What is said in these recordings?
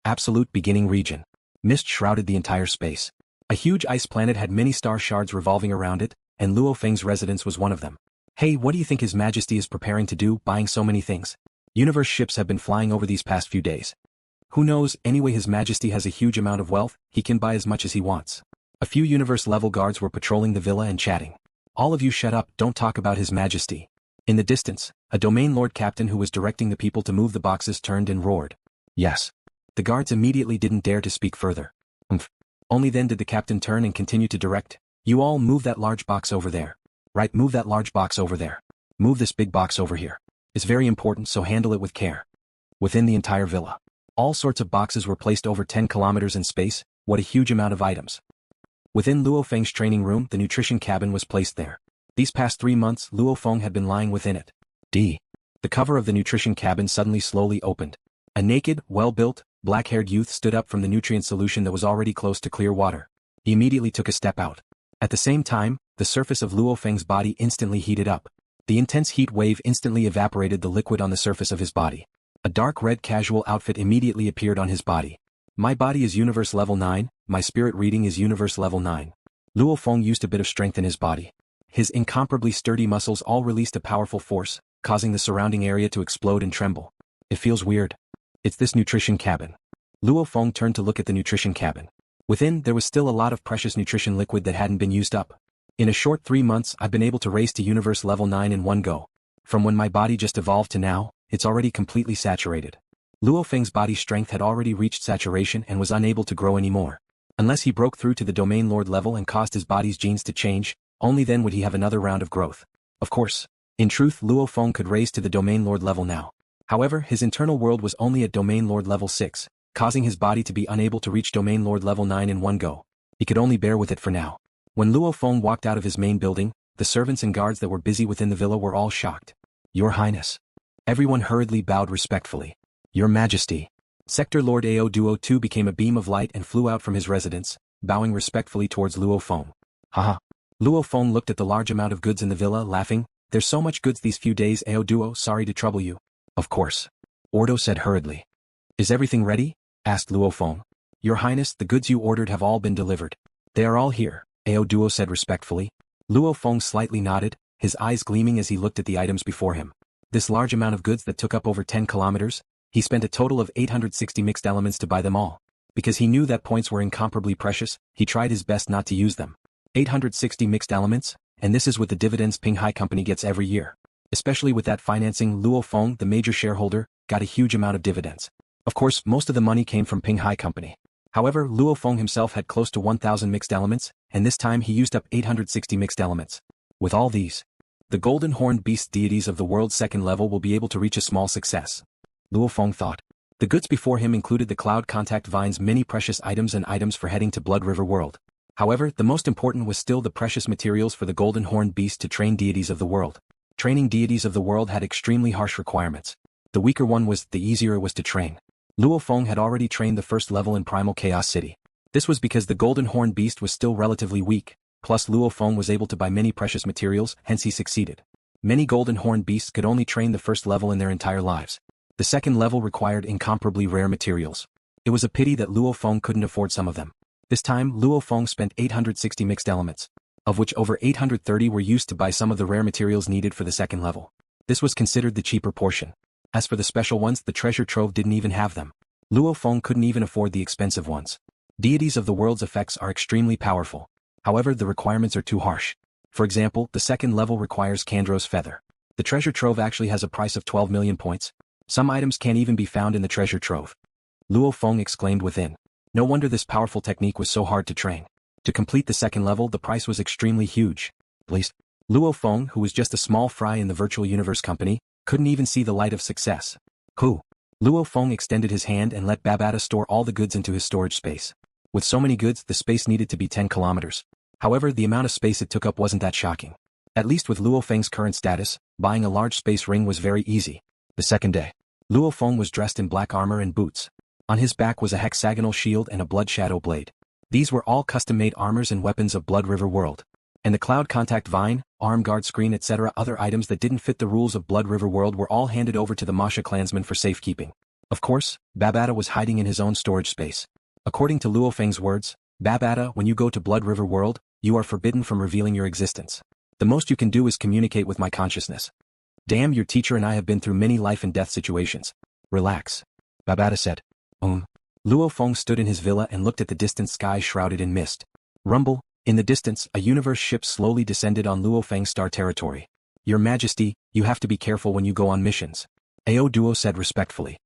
Absolute beginning region. Mist shrouded the entire space. A huge ice planet had many star shards revolving around it, and Luo Feng's residence was one of them. Hey, what do you think His Majesty is preparing to do, buying so many things? Universe ships have been flying over these past few days. Who knows, anyway His Majesty has a huge amount of wealth, he can buy as much as he wants. A few universe-level guards were patrolling the villa and chatting. All of you shut up, don't talk about His Majesty. In the distance, a domain lord captain who was directing the people to move the boxes turned and roared. Yes. The guards immediately didn't dare to speak further. Only then did the captain turn and continue to direct. You all move that large box over there. Right, move that large box over there. Move this big box over here. It's very important, so handle it with care. Within the entire villa, all sorts of boxes were placed over 10 kilometers in space. What a huge amount of items. Within Luo Feng's training room, the nutrition cabin was placed there. These past 3 months, Luo Feng had been lying within it. The cover of the nutrition cabin suddenly slowly opened. A naked, well-built, black-haired youth stood up from the nutrient solution that was already close to clear water. He immediately took a step out. At the same time, the surface of Luo Feng's body instantly heated up. The intense heat wave instantly evaporated the liquid on the surface of his body. A dark red casual outfit immediately appeared on his body. My body is universe level 9, my spirit reading is universe level 9. Luo Feng used a bit of strength in his body. His incomparably sturdy muscles all released a powerful force, causing the surrounding area to explode and tremble. It feels weird. It's this nutrition cabin. Luo Feng turned to look at the nutrition cabin. Within, there was still a lot of precious nutrition liquid that hadn't been used up. In a short 3 months, I've been able to raise to universe level 9 in one go. From when my body just evolved to now, it's already completely saturated. Luo Feng's body strength had already reached saturation and was unable to grow anymore. Unless he broke through to the domain lord level and caused his body's genes to change, only then would he have another round of growth. Of course. In truth, Luo Feng could raise to the domain lord level now. However, his internal world was only at domain lord level 6. Causing his body to be unable to reach domain lord level 9 in one go. He could only bear with it for now. When Luo Feng walked out of his main building, the servants and guards that were busy within the villa were all shocked. Your Highness. Everyone hurriedly bowed respectfully. Your Majesty. Sector Lord Ao Duo 2 became a beam of light and flew out from his residence, bowing respectfully towards Luo Feng. Haha. Luo Feng looked at the large amount of goods in the villa, laughing. There's so much goods these few days, Ao Duo, sorry to trouble you. Of course. Ordo said hurriedly. Is everything ready? Asked Luo Feng. Your Highness, the goods you ordered have all been delivered. They are all here, Ao Duo said respectfully. Luo Feng slightly nodded, his eyes gleaming as he looked at the items before him. This large amount of goods that took up over 10 kilometers, he spent a total of 860 mixed elements to buy them all. Because he knew that points were incomparably precious, he tried his best not to use them. 860 mixed elements, and this is what the dividends Ping Hai Company gets every year. Especially with that financing, Luo Feng, the major shareholder, got a huge amount of dividends. Of course, most of the money came from Ping Hai Company. However, Luo Feng himself had close to 1,000 mixed elements, and this time he used up 860 mixed elements. With all these, the golden horned beast deities of the world's second level will be able to reach a small success. Luo Feng thought. The goods before him included the cloud contact vine's many precious items and items for heading to Blood River World. However, the most important was still the precious materials for the golden horned beast to train deities of the world. Training deities of the world had extremely harsh requirements. The weaker one was, the easier it was to train. Luo Feng had already trained the first level in Primal Chaos City. This was because the golden horned beast was still relatively weak, plus Luo Feng was able to buy many precious materials, hence he succeeded. Many golden horned beasts could only train the first level in their entire lives. The second level required incomparably rare materials. It was a pity that Luo Feng couldn't afford some of them. This time, Luo Feng spent 860 mixed elements, of which over 830 were used to buy some of the rare materials needed for the second level. This was considered the cheaper portion. As for the special ones, the treasure trove didn't even have them. Luo Feng couldn't even afford the expensive ones. Deities of the world's effects are extremely powerful. However, the requirements are too harsh. For example, the second level requires Kandro's feather. The treasure trove actually has a price of 12 million points. Some items can't even be found in the treasure trove. Luo Feng exclaimed within. No wonder this powerful technique was so hard to train. To complete the second level, the price was extremely huge. Please. Luo Feng, who was just a small fry in the virtual universe company, couldn't even see the light of success. Who? Luo Feng extended his hand and let Babata store all the goods into his storage space. With so many goods, the space needed to be 10 kilometers. However, the amount of space it took up wasn't that shocking. At least with Luo Feng's current status, buying a large space ring was very easy. The second day, Luo Feng was dressed in black armor and boots. On his back was a hexagonal shield and a blood shadow blade. These were all custom-made armors and weapons of Blood River World. And the cloud contact vine, arm guard screen etc. other items that didn't fit the rules of Blood River World were all handed over to the Mosha Clansman for safekeeping. Of course, Babata was hiding in his own storage space. According to Luo Feng's words, Babata, when you go to Blood River World, you are forbidden from revealing your existence. The most you can do is communicate with my consciousness. Damn, your teacher and I have been through many life and death situations. Relax. Babata said. Luo Feng stood in his villa and looked at the distant sky shrouded in mist. Rumble, in the distance, a universe ship slowly descended on Luo Feng's star territory. Your Majesty, you have to be careful when you go on missions. Ao Duo said respectfully.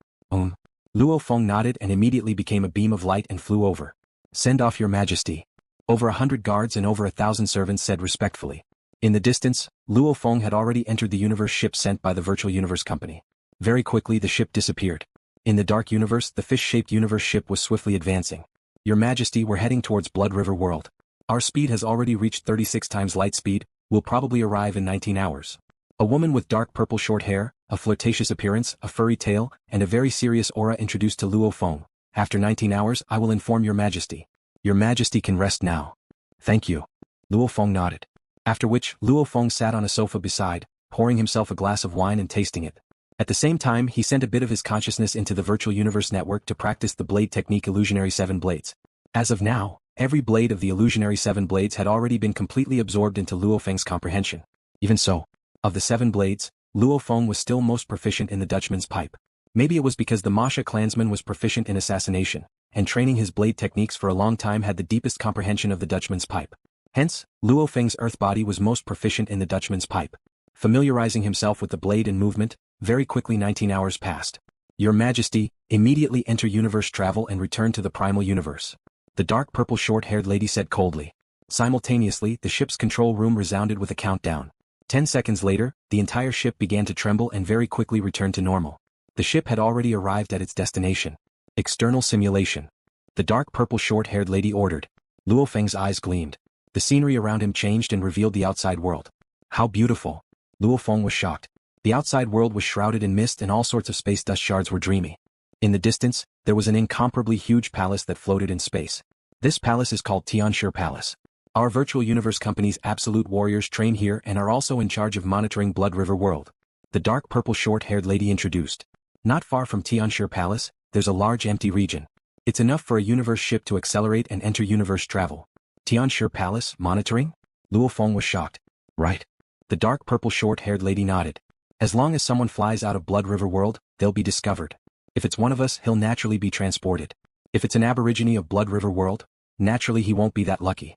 Luo Feng nodded and immediately became a beam of light and flew over. Send off your Majesty. Over 100 guards and over 1,000 servants said respectfully. In the distance, Luo Feng had already entered the universe ship sent by the Virtual Universe Company. Very quickly the ship disappeared. In the dark universe, the fish-shaped universe ship was swiftly advancing. Your Majesty, we're heading towards Blood River World. Our speed has already reached 36 times light speed, we'll probably arrive in 19 hours. A woman with dark purple short hair, a flirtatious appearance, a furry tail, and a very serious aura introduced to Luo Feng. After 19 hours, I will inform your Majesty. Your Majesty can rest now. Thank you. Luo Feng nodded. After which, Luo Feng sat on a sofa beside, pouring himself a glass of wine and tasting it. At the same time, he sent a bit of his consciousness into the Virtual Universe Network to practice the blade technique Illusionary 7 Blades. As of now, every blade of the Illusionary 7 Blades had already been completely absorbed into Luo Feng's comprehension. Even so, of the 7 blades, Luo Feng was still most proficient in the Dutchman's pipe. Maybe it was because the Mosha Clansman was proficient in assassination, and training his blade techniques for a long time had the deepest comprehension of the Dutchman's pipe. Hence, Luo Feng's earth body was most proficient in the Dutchman's pipe. Familiarizing himself with the blade and movement, very quickly 19 hours passed. Your Majesty, immediately enter universe travel and return to the primal universe. The dark purple short-haired lady said coldly. Simultaneously, the ship's control room resounded with a countdown. 10 seconds later, the entire ship began to tremble and very quickly returned to normal. The ship had already arrived at its destination. External simulation. The dark purple short-haired lady ordered. Luo Feng's eyes gleamed. The scenery around him changed and revealed the outside world. How beautiful. Luo Feng was shocked. The outside world was shrouded in mist and all sorts of space dust shards were dreamy. In the distance, there was an incomparably huge palace that floated in space. This palace is called Tianshi Palace. Our Virtual Universe Company's absolute warriors train here and are also in charge of monitoring Blood River World. The dark purple short-haired lady introduced. Not far from Tianshi Palace, there's a large empty region. It's enough for a universe ship to accelerate and enter universe travel. Tianshi Palace, monitoring? Luo Feng was shocked. Right. The dark purple short-haired lady nodded. As long as someone flies out of Blood River World, they'll be discovered. If it's one of us, he'll naturally be transported. If it's an aborigine of Blood River World, naturally he won't be that lucky.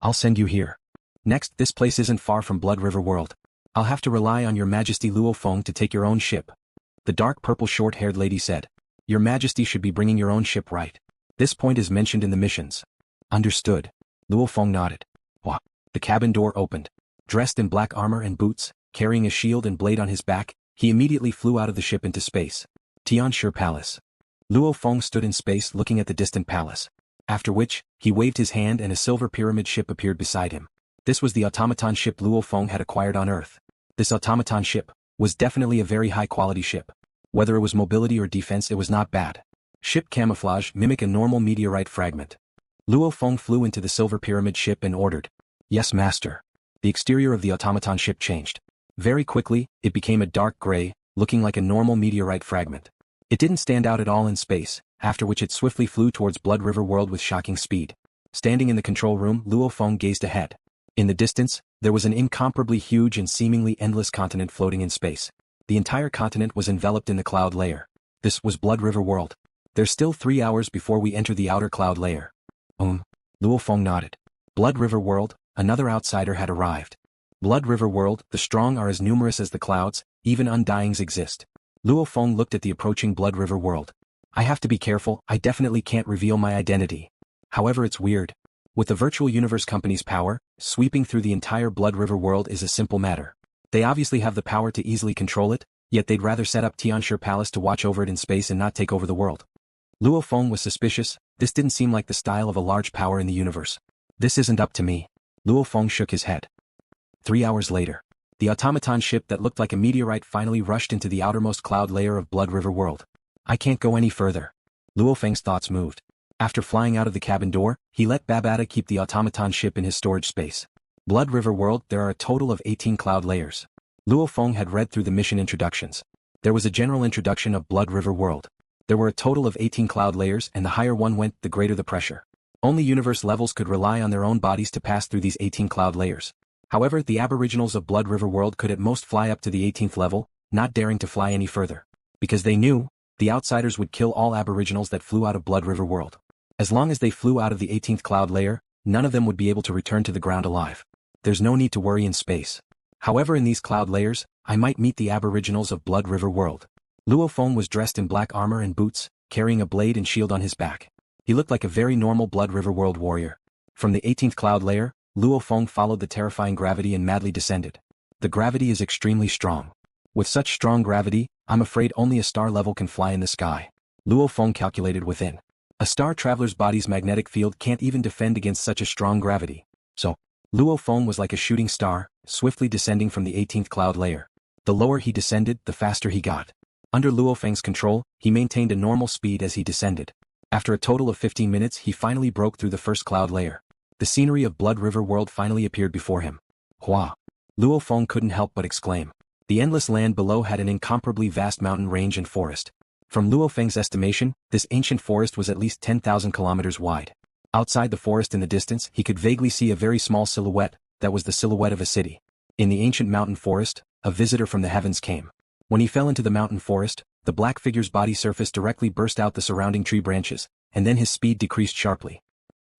I'll send you here. Next, this place isn't far from Blood River World. I'll have to rely on your Majesty Luo Feng to take your own ship. The dark purple short-haired lady said. Your Majesty should be bringing your own ship, right? This point is mentioned in the missions. Understood. Luo Feng nodded. What? The cabin door opened. Dressed in black armor and boots, carrying a shield and blade on his back, he immediately flew out of the ship into space. Tianshi Palace. Luo Feng stood in space looking at the distant palace. After which, he waved his hand and a silver pyramid ship appeared beside him. This was the automaton ship Luo Feng had acquired on Earth. This automaton ship was definitely a very high-quality ship. Whether it was mobility or defense, it was not bad. Ship camouflage mimic a normal meteorite fragment. Luo Feng flew into the silver pyramid ship and ordered. Yes, master. The exterior of the automaton ship changed. Very quickly, it became a dark gray, looking like a normal meteorite fragment. It didn't stand out at all in space, after which it swiftly flew towards Blood River World with shocking speed. Standing in the control room, Luo Feng gazed ahead. In the distance, there was an incomparably huge and seemingly endless continent floating in space. The entire continent was enveloped in the cloud layer. This was Blood River World. There's still 3 hours before we enter the outer cloud layer. Luo Feng nodded. Blood River World, another outsider had arrived. Blood River World, the strong are as numerous as the clouds, even undyings exist. Luo Feng looked at the approaching Blood River World. I have to be careful, I definitely can't reveal my identity. However, it's weird. With the Virtual Universe Company's power, sweeping through the entire Blood River World is a simple matter. They obviously have the power to easily control it, yet they'd rather set up Tianshi Palace to watch over it in space and not take over the world. Luo Feng was suspicious. This didn't seem like the style of a large power in the universe. This isn't up to me. Luo Feng shook his head. 3 hours later, the automaton ship that looked like a meteorite finally rushed into the outermost cloud layer of Blood River World. I can't go any further. Luo Feng's thoughts moved. After flying out of the cabin door, he let Babata keep the automaton ship in his storage space. Blood River World, there are a total of 18 cloud layers. Luo Feng had read through the mission introductions. There was a general introduction of Blood River World. There were a total of 18 cloud layers, and the higher one went, the greater the pressure. Only universe levels could rely on their own bodies to pass through these 18 cloud layers. However, the aboriginals of Blood River World could at most fly up to the 18th level, not daring to fly any further. Because they knew, the outsiders would kill all aboriginals that flew out of Blood River World. As long as they flew out of the 18th cloud layer, none of them would be able to return to the ground alive. There's no need to worry in space. However, in these cloud layers, I might meet the aboriginals of Blood River World. Luo Feng was dressed in black armor and boots, carrying a blade and shield on his back. He looked like a very normal Blood River World warrior. From the 18th cloud layer, Luo Feng followed the terrifying gravity and madly descended. The gravity is extremely strong. With such strong gravity, I'm afraid only a star level can fly in the sky. Luo Feng calculated within. A star traveler's body's magnetic field can't even defend against such a strong gravity. So, Luo Feng was like a shooting star, swiftly descending from the 18th cloud layer. The lower he descended, the faster he got. Under Luo Feng's control, he maintained a normal speed as he descended. After a total of 15 minutes, he finally broke through the first cloud layer. The scenery of Blood River World finally appeared before him. Hua! Luo Feng couldn't help but exclaim. The endless land below had an incomparably vast mountain range and forest. From Luo Feng's estimation, this ancient forest was at least 10,000 kilometers wide. Outside the forest in the distance, he could vaguely see a very small silhouette, that was the silhouette of a city. In the ancient mountain forest, a visitor from the heavens came. When he fell into the mountain forest, the black figure's body surface directly burst out the surrounding tree branches, and then his speed decreased sharply.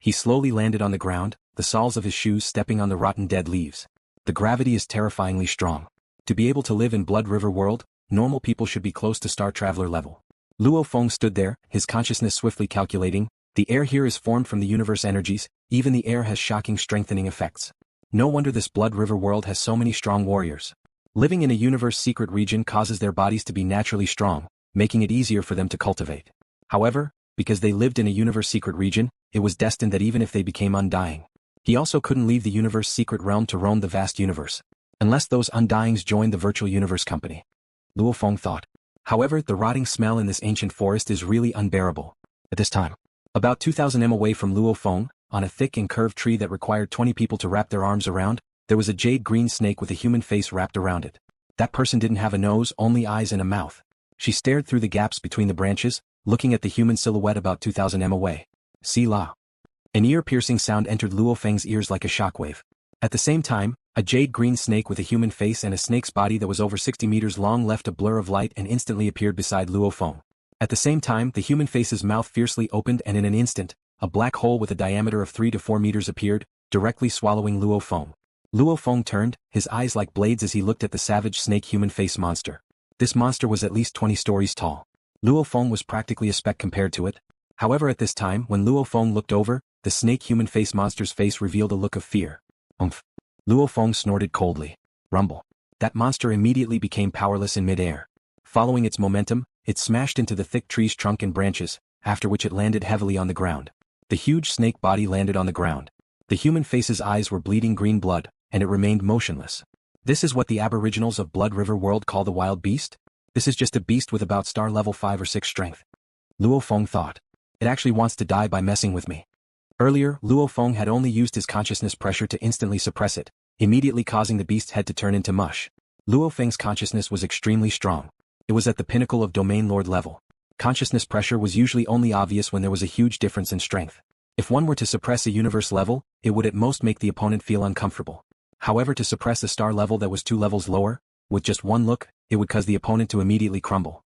He slowly landed on the ground, the soles of his shoes stepping on the rotten dead leaves. The gravity is terrifyingly strong. To be able to live in Blood River World, normal people should be close to Star Traveler level. Luo Feng stood there, his consciousness swiftly calculating. The air here is formed from the universe energies, even the air has shocking strengthening effects. No wonder this Blood River World has so many strong warriors. Living in a universe secret region causes their bodies to be naturally strong, making it easier for them to cultivate. However, because they lived in a universe secret region, it was destined that even if they became undying, he also couldn't leave the universe secret realm to roam the vast universe. Unless those undyings joined the virtual universe company. Luo Feng thought. However, the rotting smell in this ancient forest is really unbearable. At this time, about 2,000 m away from Luo Feng, on a thick and curved tree that required 20 people to wrap their arms around, there was a jade green snake with a human face wrapped around it. That person didn't have a nose, only eyes and a mouth. She stared through the gaps between the branches, looking at the human silhouette about 2,000 m away. See la. An ear-piercing sound entered Luo Feng's ears like a shockwave. At the same time, a jade green snake with a human face and a snake's body that was over 60 meters long left a blur of light and instantly appeared beside Luo Feng. At the same time, the human face's mouth fiercely opened and in an instant, a black hole with a diameter of 3 to 4 meters appeared, directly swallowing Luo Feng. Luo Feng turned, his eyes like blades as he looked at the savage snake human face monster. This monster was at least 20 stories tall. Luo Feng was practically a speck compared to it. However, at this time, when Luo Feng looked over, the snake human face monster's face revealed a look of fear. Umph. Luo Feng snorted coldly. Rumble. That monster immediately became powerless in mid-air. Following its momentum, it smashed into the thick tree's trunk and branches, after which it landed heavily on the ground. The huge snake body landed on the ground. The human face's eyes were bleeding green blood, and it remained motionless. This is what the aboriginals of Blood River World call the wild beast? This is just a beast with about star level 5 or 6 strength. Luo Feng thought. It actually wants to die by messing with me. Earlier, Luo Feng had only used his consciousness pressure to instantly suppress it, immediately causing the beast's head to turn into mush. Luo Feng's consciousness was extremely strong. It was at the pinnacle of Domain Lord level. Consciousness pressure was usually only obvious when there was a huge difference in strength. If one were to suppress a universe level, it would at most make the opponent feel uncomfortable. However, to suppress a star level that was 2 levels lower, with just one look, it would cause the opponent to immediately crumble.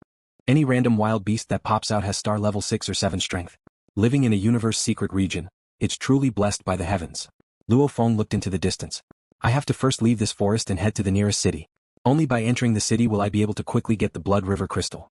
Any random wild beast that pops out has star level 6 or 7 strength. Living in a universe secret region, it's truly blessed by the heavens. Luo Feng looked into the distance. I have to first leave this forest and head to the nearest city. Only by entering the city will I be able to quickly get the Blood River Crystal.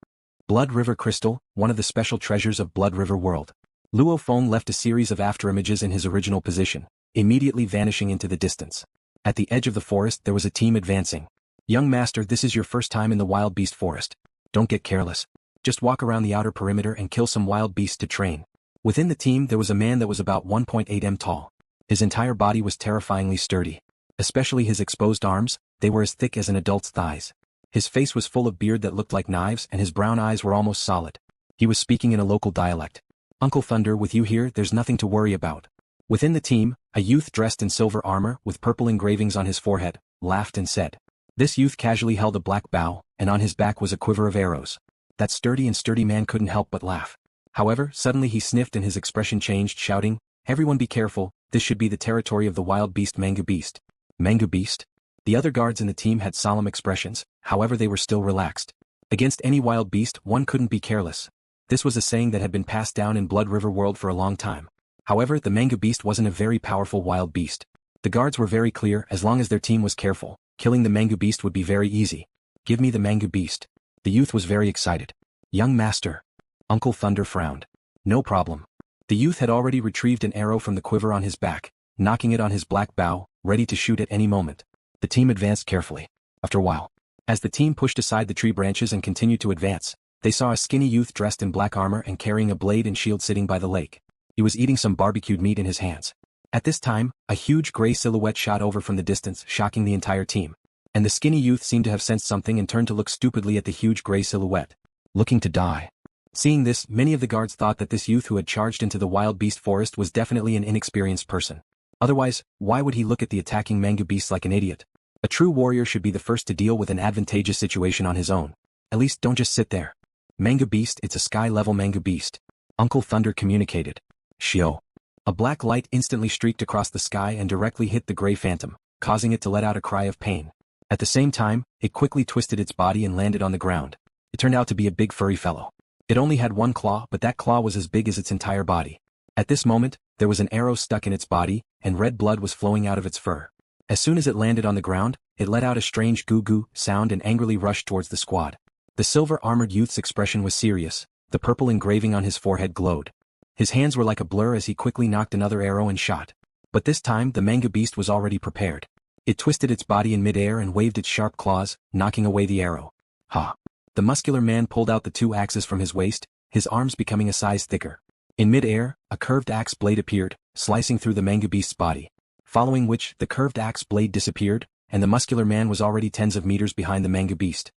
Blood River Crystal, one of the special treasures of Blood River World. Luo Feng left a series of afterimages in his original position, immediately vanishing into the distance. At the edge of the forest there was a team advancing. Young master, this is your first time in the wild beast forest. Don't get careless. Just walk around the outer perimeter and kill some wild beasts to train. Within the team there was a man that was about 1.8 m tall. His entire body was terrifyingly sturdy. Especially his exposed arms, they were as thick as an adult's thighs. His face was full of beard that looked like knives and his brown eyes were almost solid. He was speaking in a local dialect. Uncle Thunder, with you here, there's nothing to worry about. Within the team, a youth dressed in silver armor with purple engravings on his forehead, laughed and said. This youth casually held a black bow, and on his back was a quiver of arrows. That sturdy man couldn't help but laugh. However, suddenly he sniffed and his expression changed, shouting, "Everyone be careful, this should be the territory of the wild beast Manga Beast." Manga Beast? The other guards in the team had solemn expressions, however they were still relaxed. Against any wild beast, one couldn't be careless. This was a saying that had been passed down in Blood River World for a long time. However, the Manga Beast wasn't a very powerful wild beast. The guards were very clear, as long as their team was careful, killing the Manga Beast would be very easy. "Give me the Manga Beast." The youth was very excited. "Young master." Uncle Thunder frowned. "No problem." The youth had already retrieved an arrow from the quiver on his back, knocking it on his black bow, ready to shoot at any moment. The team advanced carefully. After a while, as the team pushed aside the tree branches and continued to advance, they saw a skinny youth dressed in black armor and carrying a blade and shield sitting by the lake. He was eating some barbecued meat in his hands. At this time, a huge gray silhouette shot over from the distance, shocking the entire team. And the skinny youth seemed to have sensed something and turned to look stupidly at the huge gray silhouette. Looking to die. Seeing this, many of the guards thought that this youth who had charged into the wild beast forest was definitely an inexperienced person. Otherwise, why would he look at the attacking Manga Beast like an idiot? A true warrior should be the first to deal with an advantageous situation on his own. At least don't just sit there. "Manga Beast, it's a sky-level Manga Beast," Uncle Thunder communicated. "Shio." A black light instantly streaked across the sky and directly hit the gray phantom, causing it to let out a cry of pain. At the same time, it quickly twisted its body and landed on the ground. It turned out to be a big furry fellow. It only had one claw, but that claw was as big as its entire body. At this moment, there was an arrow stuck in its body, and red blood was flowing out of its fur. As soon as it landed on the ground, it let out a strange goo-goo sound and angrily rushed towards the squad. The silver-armored youth's expression was serious. The purple engraving on his forehead glowed. His hands were like a blur as he quickly knocked another arrow and shot. But this time the Manga Beast was already prepared. It twisted its body in midair and waved its sharp claws, knocking away the arrow. Ha! The muscular man pulled out the two axes from his waist, his arms becoming a size thicker. In midair, a curved axe blade appeared, slicing through the Manga Beast's body. Following which, the curved axe blade disappeared, and the muscular man was already tens of meters behind the Manga Beast.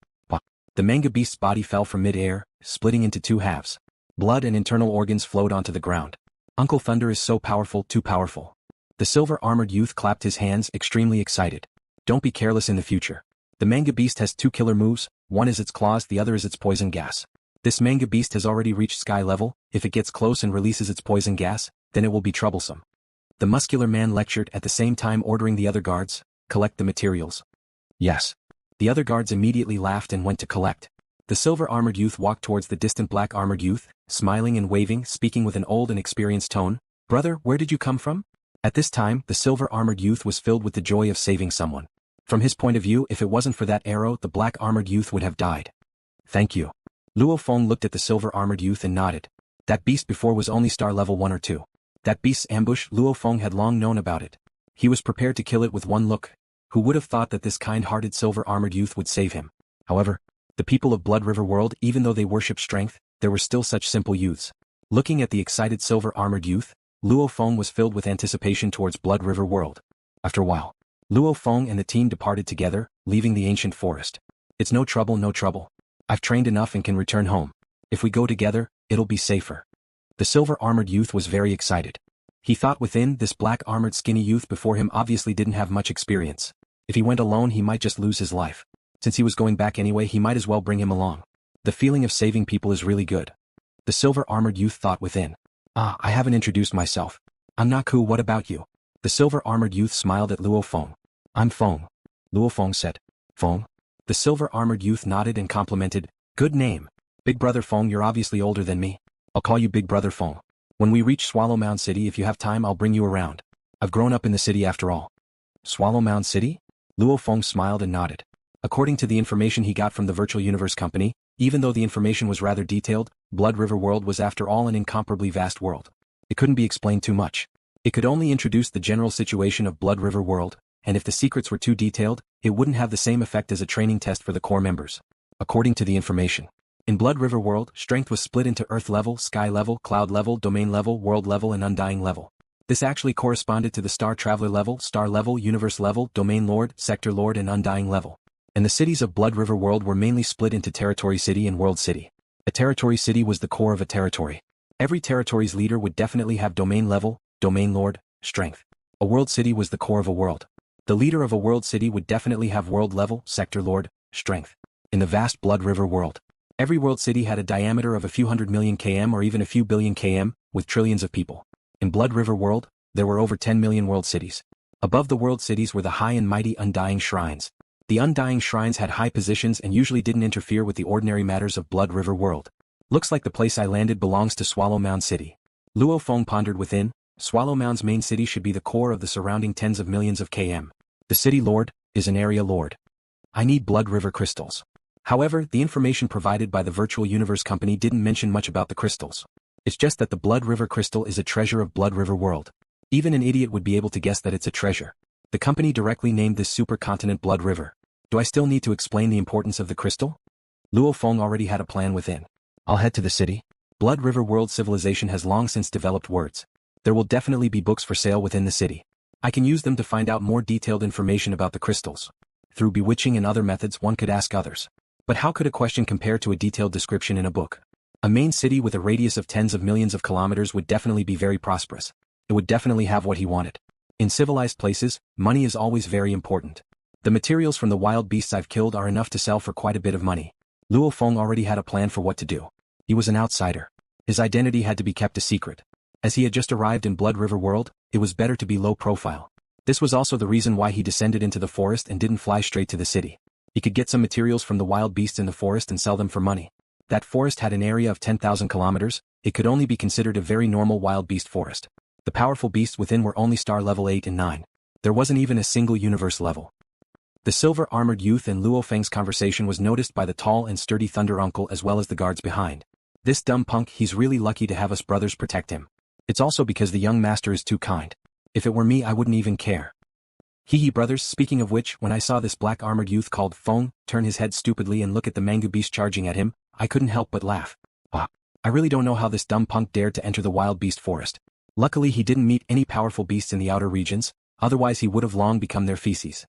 The Manga Beast's body fell from midair, splitting into two halves. Blood and internal organs flowed onto the ground. Uncle Thunder is so powerful, too powerful. The silver-armored youth clapped his hands, extremely excited. Don't be careless in the future. The Manga Beast has two killer moves, one is its claws, the other is its poison gas. This Manga Beast has already reached sky level. If it gets close and releases its poison gas, then it will be troublesome. The muscular man lectured, at the same time ordering the other guards, collect the materials. Yes. The other guards immediately laughed and went to collect. The silver-armored youth walked towards the distant black-armored youth, smiling and waving, speaking with an old and experienced tone. "Brother, where did you come from?" At this time, the silver-armored youth was filled with the joy of saving someone. From his point of view, if it wasn't for that arrow, the black-armored youth would have died. "Thank you." LuoFeng looked at the silver-armored youth and nodded. That beast before was only star level 1 or 2. That beast's ambush, LuoFeng had long known about it. He was prepared to kill it with one look. Who would have thought that this kind-hearted silver-armored youth would save him? However, the people of Blood River World, even though they worship strength, there were still such simple youths. Looking at the excited silver-armored youth, LuoFeng was filled with anticipation towards Blood River World. After a while, LuoFeng and the team departed together, leaving the ancient forest. "It's no trouble, no trouble. I've trained enough and can return home. If we go together, it'll be safer." The silver-armored youth was very excited. He thought within, this black-armored skinny youth before him obviously didn't have much experience. If he went alone he might just lose his life. Since he was going back anyway, he might as well bring him along. The feeling of saving people is really good. The silver-armored youth thought within. I haven't introduced myself. I'm Naku, what about you? The silver-armored youth smiled at LuoFeng. "I'm Feng." LuoFeng said. "Feng?" The silver-armored youth nodded and complimented. "Good name. Big Brother Feng, you're obviously older than me. I'll call you Big Brother Feng. When we reach Swallow Mound City, if you have time, I'll bring you around. I've grown up in the city after all." "Swallow Mound City?" LuoFeng smiled and nodded. According to the information he got from the Virtual Universe Company, even though the information was rather detailed, Blood River World was after all an incomparably vast world. It couldn't be explained too much. It could only introduce the general situation of Blood River World, and if the secrets were too detailed, it wouldn't have the same effect as a training test for the core members. According to the information, in Blood River World, strength was split into Earth level, Sky level, Cloud level, Domain level, World level, and Undying level. This actually corresponded to the Star Traveler level, Star level, Universe level, Domain Lord, Sector Lord, and Undying level. And the cities of Blood River World were mainly split into Territory City and World City. A Territory City was the core of a territory. Every territory's leader would definitely have Domain level, Domain Lord, strength. A World City was the core of a world. The leader of a World City would definitely have World level, Sector Lord, strength. In the vast Blood River World, Every world city had a diameter of a few hundred million km or even a few billion km, with trillions of people. In Blood River World, there were over 10 million world cities. Above the world cities were the high and mighty Undying Shrines. The Undying Shrines had high positions and usually didn't interfere with the ordinary matters of Blood River World. Looks like the place I landed belongs to Swallow Mound City. Luo Feng pondered within. Swallow Mound's main city should be the core of the surrounding tens of millions of km. The city lord is an area lord. I need Blood River crystals. However, the information provided by the Virtual Universe Company didn't mention much about the crystals. It's just that the Blood River crystal is a treasure of Blood River World. Even an idiot would be able to guess that it's a treasure. The company directly named this supercontinent Blood River. Do I still need to explain the importance of the crystal? Luo Feng already had a plan within. I'll head to the city. Blood River World civilization has long since developed words. There will definitely be books for sale within the city. I can use them to find out more detailed information about the crystals. Through bewitching and other methods one could ask others. But how could a question compare to a detailed description in a book? A main city with a radius of tens of millions of kilometers would definitely be very prosperous. It would definitely have what he wanted. In civilized places, money is always very important. The materials from the wild beasts I've killed are enough to sell for quite a bit of money. Luo Feng already had a plan for what to do. He was an outsider. His identity had to be kept a secret. As he had just arrived in Blood River World, it was better to be low profile. This was also the reason why he descended into the forest and didn't fly straight to the city. He could get some materials from the wild beasts in the forest and sell them for money. That forest had an area of 10,000 kilometers, it could only be considered a very normal wild beast forest. The powerful beasts within were only star level 8 and 9. There wasn't even a single universe level. The silver-armored youth and Luo Feng's conversation was noticed by the tall and sturdy Thunder Uncle as well as the guards behind. This dumb punk, he's really lucky to have us brothers protect him. It's also because the young master is too kind. If it were me I wouldn't even care. Hee brothers, speaking of which, when I saw this black-armored youth called Feng turn his head stupidly and look at the Mangu beast charging at him, I couldn't help but laugh. I really don't know how this dumb punk dared to enter the wild beast forest. Luckily he didn't meet any powerful beasts in the outer regions, otherwise he would have long become their feces.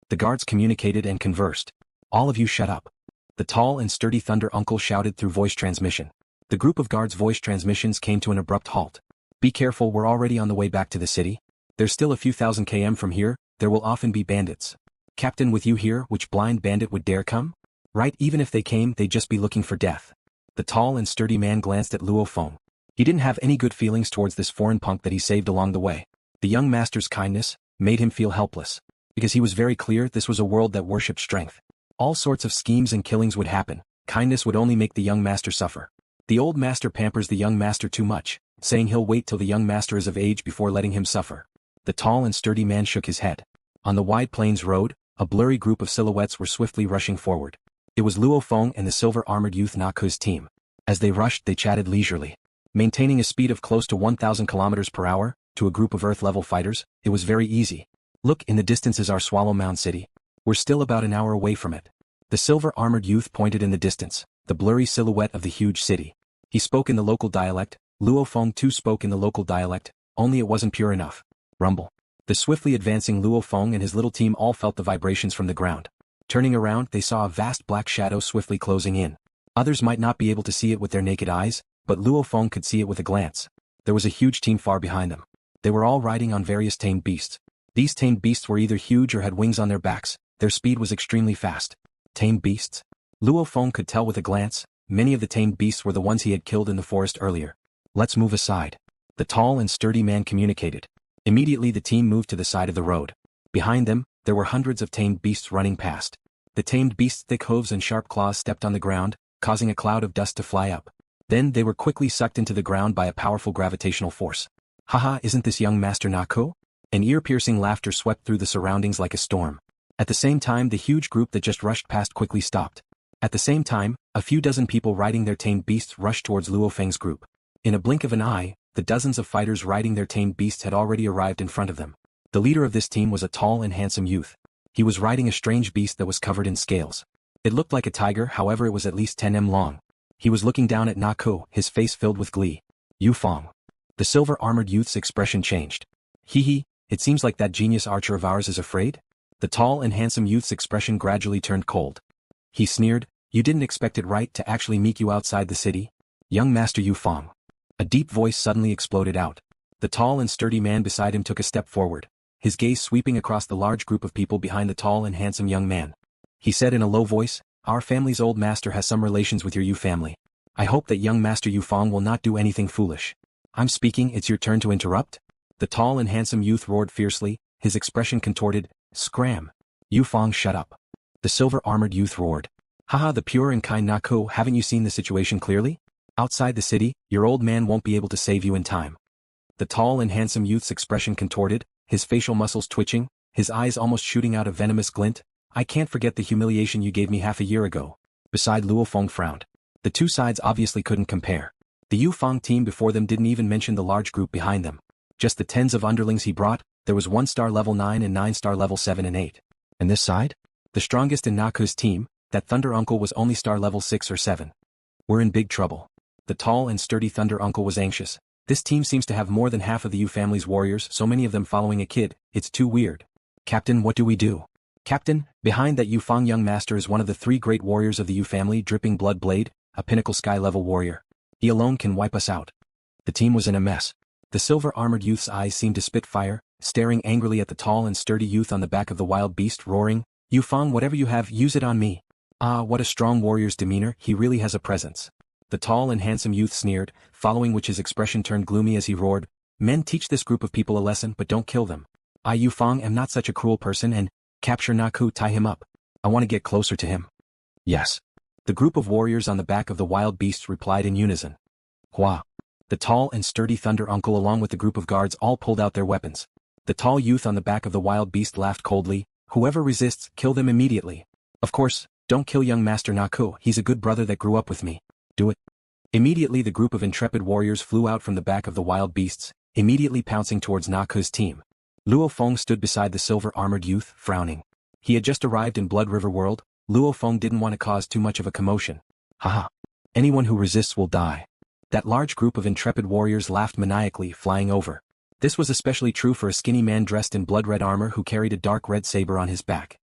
The guards communicated and conversed. All of you shut up. The tall and sturdy Thunder Uncle shouted through voice transmission. The group of guards' voice transmissions came to an abrupt halt. Be careful, we're already on the way back to the city. There's still a few thousand km from here, there will often be bandits. Captain, with you here, which blind bandit would dare come? Right, even if they came, they'd just be looking for death. The tall and sturdy man glanced at Luo Feng. He didn't have any good feelings towards this foreign punk that he saved along the way. The young master's kindness made him feel helpless. Because he was very clear this was a world that worshipped strength. All sorts of schemes and killings would happen. Kindness would only make the young master suffer. The old master pampers the young master too much, saying he'll wait till the young master is of age before letting him suffer. The tall and sturdy man shook his head. On the wide plains road, a blurry group of silhouettes were swiftly rushing forward. It was Luo Feng and the silver-armored youth Naku's team. As they rushed, they chatted leisurely. Maintaining a speed of close to 1,000 kilometers per hour, to a group of Earth-level fighters, it was very easy. Look, in the distance is our Swallow Mound City. We're still about an hour away from it. The silver-armored youth pointed in the distance, the blurry silhouette of the huge city. He spoke in the local dialect. Luo Feng too spoke in the local dialect, only it wasn't pure enough. Rumble. The swiftly advancing Luo Feng and his little team all felt the vibrations from the ground. Turning around, they saw a vast black shadow swiftly closing in. Others might not be able to see it with their naked eyes, but Luo Feng could see it with a glance. There was a huge team far behind them. They were all riding on various tamed beasts. These tamed beasts were either huge or had wings on their backs. Their speed was extremely fast. Tamed beasts? Luo Feng could tell with a glance. Many of the tamed beasts were the ones he had killed in the forest earlier. Let's move aside. The tall and sturdy man communicated. Immediately the team moved to the side of the road. Behind them, there were hundreds of tamed beasts running past. The tamed beasts' thick hooves and sharp claws stepped on the ground, causing a cloud of dust to fly up. Then they were quickly sucked into the ground by a powerful gravitational force. Haha, isn't this young Master Naku? An ear-piercing laughter swept through the surroundings like a storm. At the same time, the huge group that just rushed past quickly stopped. At the same time, a few dozen people riding their tamed beasts rushed towards Luo Feng's group. In a blink of an eye, the dozens of fighters riding their tamed beasts had already arrived in front of them. The leader of this team was a tall and handsome youth. He was riding a strange beast that was covered in scales. It looked like a tiger, however it was at least 10 m long. He was looking down at Naku, his face filled with glee. LuoFeng. The silver-armored youth's expression changed. Hee, it seems like that genius archer of ours is afraid? The tall and handsome youth's expression gradually turned cold. He sneered, you didn't expect it, right, to actually meet you outside the city? Young Master LuoFeng. A deep voice suddenly exploded out. The tall and sturdy man beside him took a step forward, his gaze sweeping across the large group of people behind the tall and handsome young man. He said in a low voice, Our family's old master has some relations with your Yu family. I hope that young Master Yu Feng will not do anything foolish. I'm speaking, it's your turn to interrupt? The tall and handsome youth roared fiercely, his expression contorted. Scram. Yu Feng, shut up. The silver-armored youth roared. Haha, the pure and kind Naku, haven't you seen the situation clearly? Outside the city, your old man won't be able to save you in time. The tall and handsome youth's expression contorted, his facial muscles twitching, his eyes almost shooting out a venomous glint. I can't forget the humiliation you gave me half a year ago. Beside Luo Feng frowned. The two sides obviously couldn't compare. The Yu Feng team before them didn't even mention the large group behind them. Just the tens of underlings he brought, there was 1-star level 9 and 9-star level 7 and 8. And this side? The strongest in Naku's team, that Thunder Uncle was only star level 6 or 7. We're in big trouble. The tall and sturdy Thunder Uncle was anxious. This team seems to have more than half of the Yu family's warriors, so many of them following a kid, it's too weird. Captain, what do we do? Captain, behind that Yu Feng young master is one of the 3 great warriors of the Yu family, Dripping Blood Blade, a pinnacle sky-level warrior. He alone can wipe us out. The team was in a mess. The silver-armored youth's eyes seemed to spit fire, staring angrily at the tall and sturdy youth on the back of the wild beast, roaring, Yu Feng, whatever you have, use it on me. Ah, what a strong warrior's demeanor, he really has a presence. The tall and handsome youth sneered, following which his expression turned gloomy as he roared, Men, teach this group of people a lesson, but don't kill them. I, Yu Feng, am not such a cruel person, and capture Naku, tie him up. I want to get closer to him. Yes. The group of warriors on the back of the wild beasts replied in unison. Hua. The tall and sturdy Thunder Uncle along with the group of guards all pulled out their weapons. The tall youth on the back of the wild beast laughed coldly, Whoever resists, kill them immediately. Of course, don't kill young Master Naku, he's a good brother that grew up with me. Do it. Immediately the group of intrepid warriors flew out from the back of the wild beasts, immediately pouncing towards Naku's team. Luo Feng stood beside the silver-armored youth, frowning. He had just arrived in Blood River World. Luo Feng didn't want to cause too much of a commotion. Haha. Anyone who resists will die. That large group of intrepid warriors laughed maniacally, flying over. This was especially true for a skinny man dressed in blood-red armor who carried a dark red saber on his back.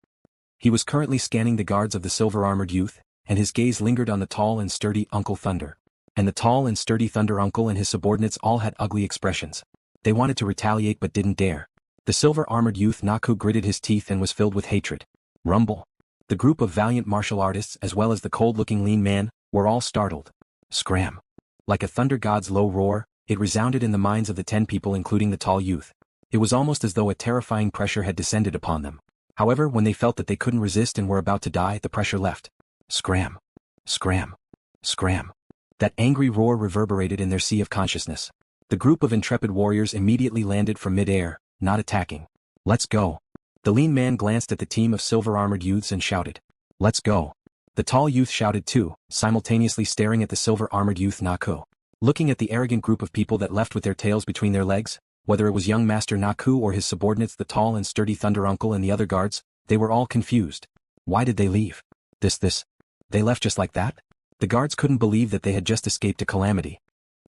He was currently scanning the guards of the silver-armored youth, and his gaze lingered on the tall and sturdy Uncle Thunder. And the tall and sturdy Thunder Uncle and his subordinates all had ugly expressions. They wanted to retaliate but didn't dare. The silver-armored youth Naku gritted his teeth and was filled with hatred. Rumble. The group of valiant martial artists as well as the cold-looking lean man, were all startled. Scram. Like a thunder god's low roar, it resounded in the minds of the 10 people including the tall youth. It was almost as though a terrifying pressure had descended upon them. However, when they felt that they couldn't resist and were about to die, the pressure left. Scram. Scram. Scram. That angry roar reverberated in their sea of consciousness. The group of intrepid warriors immediately landed from mid-air, not attacking. Let's go. The lean man glanced at the team of silver-armored youths and shouted. Let's go. The tall youth shouted too, simultaneously staring at the silver-armored youth Naku. Looking at the arrogant group of people that left with their tails between their legs, whether it was young Master Naku or his subordinates the tall and sturdy Thunder Uncle and the other guards, they were all confused. Why did they leave? They left just like that? The guards couldn't believe that they had just escaped a calamity.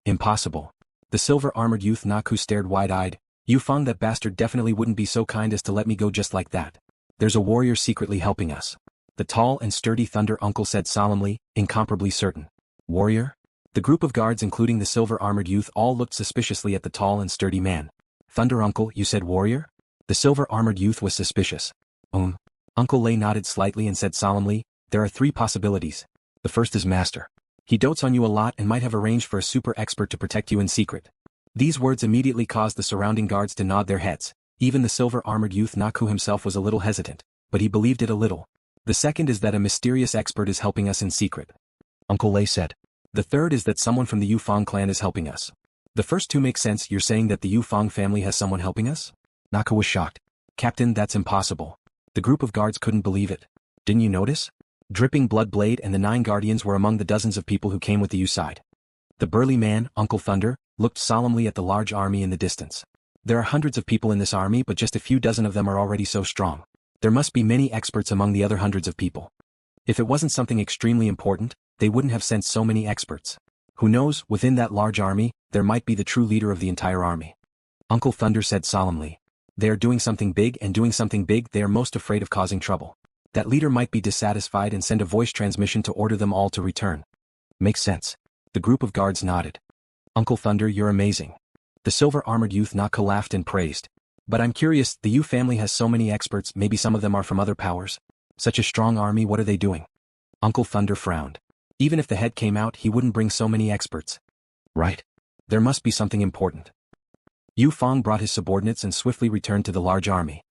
Impossible. The silver-armored youth Naku stared wide-eyed. Yu Feng, that bastard definitely wouldn't be so kind as to let me go just like that. There's a warrior secretly helping us. The tall and sturdy Thunder Uncle said solemnly, incomparably certain. Warrior? The group of guards including the silver-armored youth all looked suspiciously at the tall and sturdy man. Thunder Uncle, you said warrior? The silver-armored youth was suspicious. Uncle Lei nodded slightly and said solemnly, there are 3 possibilities. The first is master. He dotes on you a lot and might have arranged for a super expert to protect you in secret. These words immediately caused the surrounding guards to nod their heads. Even the silver-armored youth Naku himself was a little hesitant, but he believed it a little. The second is that a mysterious expert is helping us in secret. Uncle Lei said. The third is that someone from the Yu Feng clan is helping us. The first 2 make sense. You're saying that the Yu Feng family has someone helping us? Naku was shocked. Captain, that's impossible. The group of guards couldn't believe it. Didn't you notice? Dripping Blood Blade and the 9 guardians were among the dozens of people who came with the Yu side. The burly man, Uncle Thunder, looked solemnly at the large army in the distance. There are hundreds of people in this army but just a few dozen of them are already so strong. There must be many experts among the other hundreds of people. If it wasn't something extremely important, they wouldn't have sent so many experts. Who knows, within that large army, there might be the true leader of the entire army. Uncle Thunder said solemnly. They are doing something big and doing something big they are most afraid of causing trouble. That leader might be dissatisfied and send a voice transmission to order them all to return. Makes sense. The group of guards nodded. Uncle Thunder, you're amazing. The silver-armored youth Naku laughed and praised. But I'm curious, the Yu family has so many experts, maybe some of them are from other powers. Such a strong army, what are they doing? Uncle Thunder frowned. Even if the head came out, he wouldn't bring so many experts. Right. There must be something important. LuoFeng brought his subordinates and swiftly returned to the large army.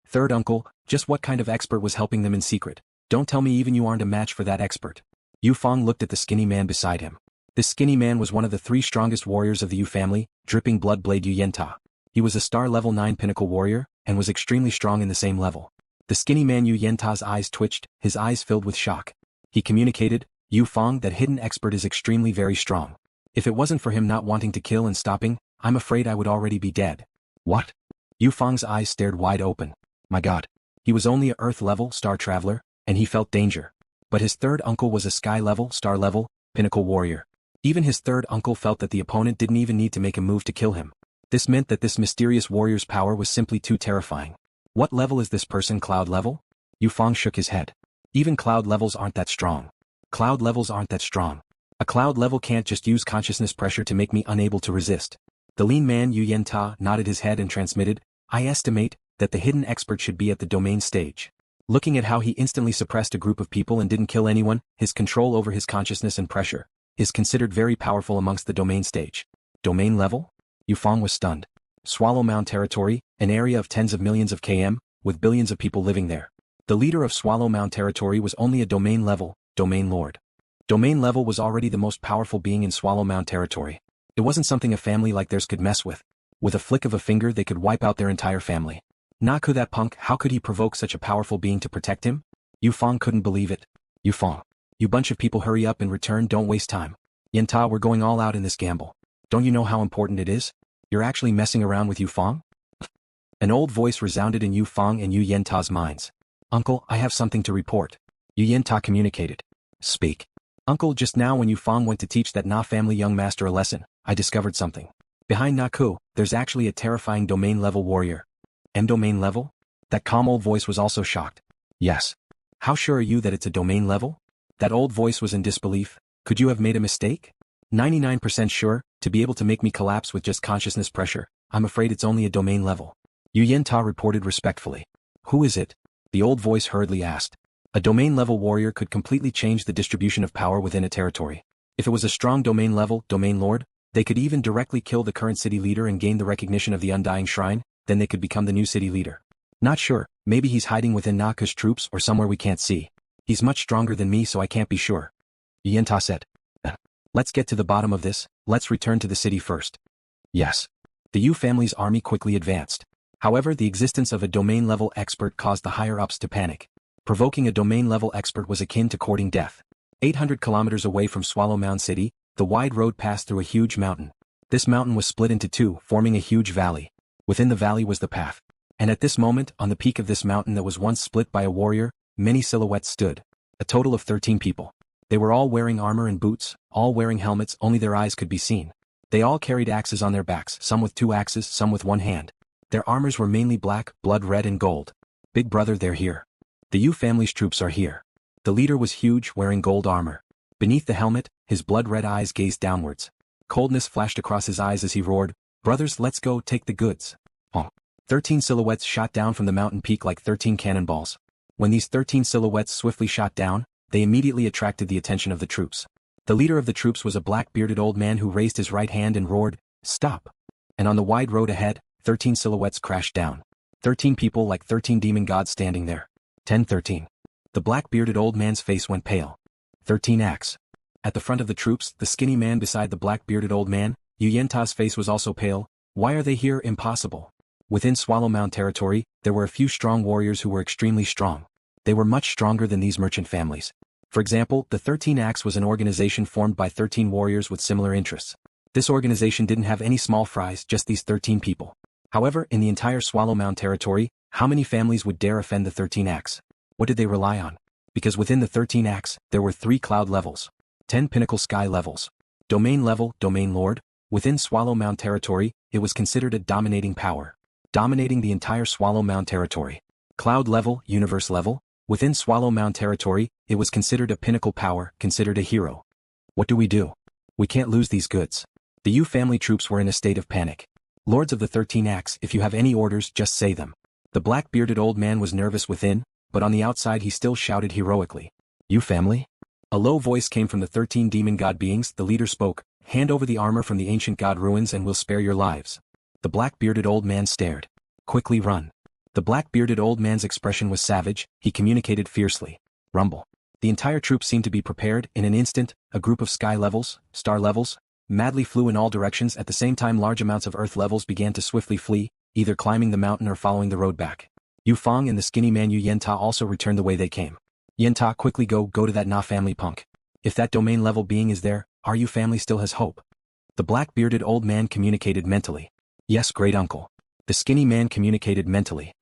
Third uncle, just what kind of expert was helping them in secret? Don't tell me even you aren't a match for that expert. LuoFeng looked at the skinny man beside him. This skinny man was one of the 3 strongest warriors of the Yu family, dripping blood blade Yu Yenta. He was a star level 9 pinnacle warrior, and was extremely strong in the same level. The skinny man Yu Yenta's eyes twitched, his eyes filled with shock. He communicated, LuoFeng, that hidden expert is extremely very strong. If it wasn't for him not wanting to kill and stopping, I'm afraid I would already be dead. What? LuoFeng's eyes stared wide open. My god. He was only a Earth level star traveler, and he felt danger. But his third uncle was a sky level, star level, pinnacle warrior. Even his third uncle felt that the opponent didn't even need to make a move to kill him. This meant that this mysterious warrior's power was simply too terrifying. What level is this person? Cloud level? LuoFeng shook his head. Even cloud levels aren't that strong. Cloud levels aren't that strong. A cloud level can't just use consciousness pressure to make me unable to resist. The lean man Yu Yenta nodded his head and transmitted, I estimate that the hidden expert should be at the domain stage. Looking at how he instantly suppressed a group of people and didn't kill anyone, his control over his consciousness and pressure is considered very powerful amongst the domain stage. Domain level? LuoFeng was stunned. Swallow Mound territory, an area of tens of millions of km, with billions of people living there. The leader of Swallow Mound territory was only a domain level, domain lord. Domain level was already the most powerful being in Swallow Mound territory. It wasn't something a family like theirs could mess with. With a flick of a finger they could wipe out their entire family. Naku, that punk, how could he provoke such a powerful being to protect him? LuoFeng couldn't believe it. LuoFeng. You bunch of people, hurry up and return, don't waste time. Yenta, we're going all out in this gamble. Don't you know how important it is? You're actually messing around with LuoFeng? An old voice resounded in LuoFeng and Yu Yenta's minds. Uncle, I have something to report. Yu Yenta communicated. Speak. Uncle, just now when LuoFeng went to teach that Na family young master a lesson, I discovered something. Behind Naku, there's actually a terrifying domain level warrior. Domain level? That calm old voice was also shocked. Yes. How sure are you that it's a domain level? That old voice was in disbelief. Could you have made a mistake? 99% sure, to be able to make me collapse with just consciousness pressure, I'm afraid it's only a domain level. Yu Yenta reported respectfully. Who is it? The old voice hurriedly asked. A domain level warrior could completely change the distribution of power within a territory. If it was a strong domain level, domain lord, they could even directly kill the current city leader and gain the recognition of the Undying Shrine, then they could become the new city leader. Not sure, maybe he's hiding within Naka's troops or somewhere we can't see. He's much stronger than me so I can't be sure. Yu Yenta said. Let's get to the bottom of this, let's return to the city first. Yes. The Yu family's army quickly advanced. However, the existence of a domain-level expert caused the higher-ups to panic. Provoking a domain-level expert was akin to courting death. 800 kilometers away from Swallow Mound City, the wide road passed through a huge mountain. This mountain was split into 2, forming a huge valley. Within the valley was the path. And at this moment, on the peak of this mountain that was once split by a warrior, many silhouettes stood. A total of 13 people. They were all wearing armor and boots, all wearing helmets, only their eyes could be seen. They all carried axes on their backs, some with 2 axes, some with 1 hand. Their armors were mainly black, blood red and gold. Big brother, they're here. The Yu family's troops are here. The leader was huge, wearing gold armor. Beneath the helmet, his blood-red eyes gazed downwards. Coldness flashed across his eyes as he roared, "Brothers, let's go take the goods." 13 silhouettes shot down from the mountain peak like 13 cannonballs. When these 13 silhouettes swiftly shot down, they immediately attracted the attention of the troops. The leader of the troops was a black-bearded old man who raised his right hand and roared, "Stop!" And on the wide road ahead, 13 silhouettes crashed down. 13 people like 13 demon gods standing there. 10-13. The black-bearded old man's face went pale. 13 axe. At the front of the troops, the skinny man beside the black-bearded old man, Yu Yenta's face was also pale. Why are they here? Impossible. Within Swallow Mound territory, there were a few strong warriors who were extremely strong. They were much stronger than these merchant families. For example, the 13 Axe was an organization formed by 13 warriors with similar interests. This organization didn't have any small fries, just these 13 people. However, in the entire Swallow Mound territory, how many families would dare offend the 13 Axe? What did they rely on? Because within the 13 Axe, there were 3 cloud levels. 10 pinnacle sky levels. Domain level, domain lord. Within Swallow Mound territory, it was considered a dominating power. Dominating the entire Swallow Mound territory. Cloud level, universe level. Within Swallow Mound territory, it was considered a pinnacle power, considered a hero. What do? We can't lose these goods. The Yu family troops were in a state of panic. Lords of the 13 Axe, if you have any orders, just say them. The black-bearded old man was nervous within, but on the outside he still shouted heroically. Yu family? A low voice came from the 13 demon god beings. The leader spoke, "Hand over the armor from the ancient god ruins and we'll spare your lives." The black-bearded old man stared. "Quickly run." The black-bearded old man's expression was savage. He communicated fiercely. Rumble. The entire troop seemed to be prepared. In an instant, a group of sky levels, star levels, madly flew in all directions. At the same time large amounts of earth levels began to swiftly flee, either climbing the mountain or following the road back. Feng and the skinny man Yenta also returned the way they came. "Yenta, quickly go to that Na family punk. If that domain level being is there, our family still has hope." The black-bearded old man communicated mentally. "Yes, great uncle." The skinny man communicated mentally.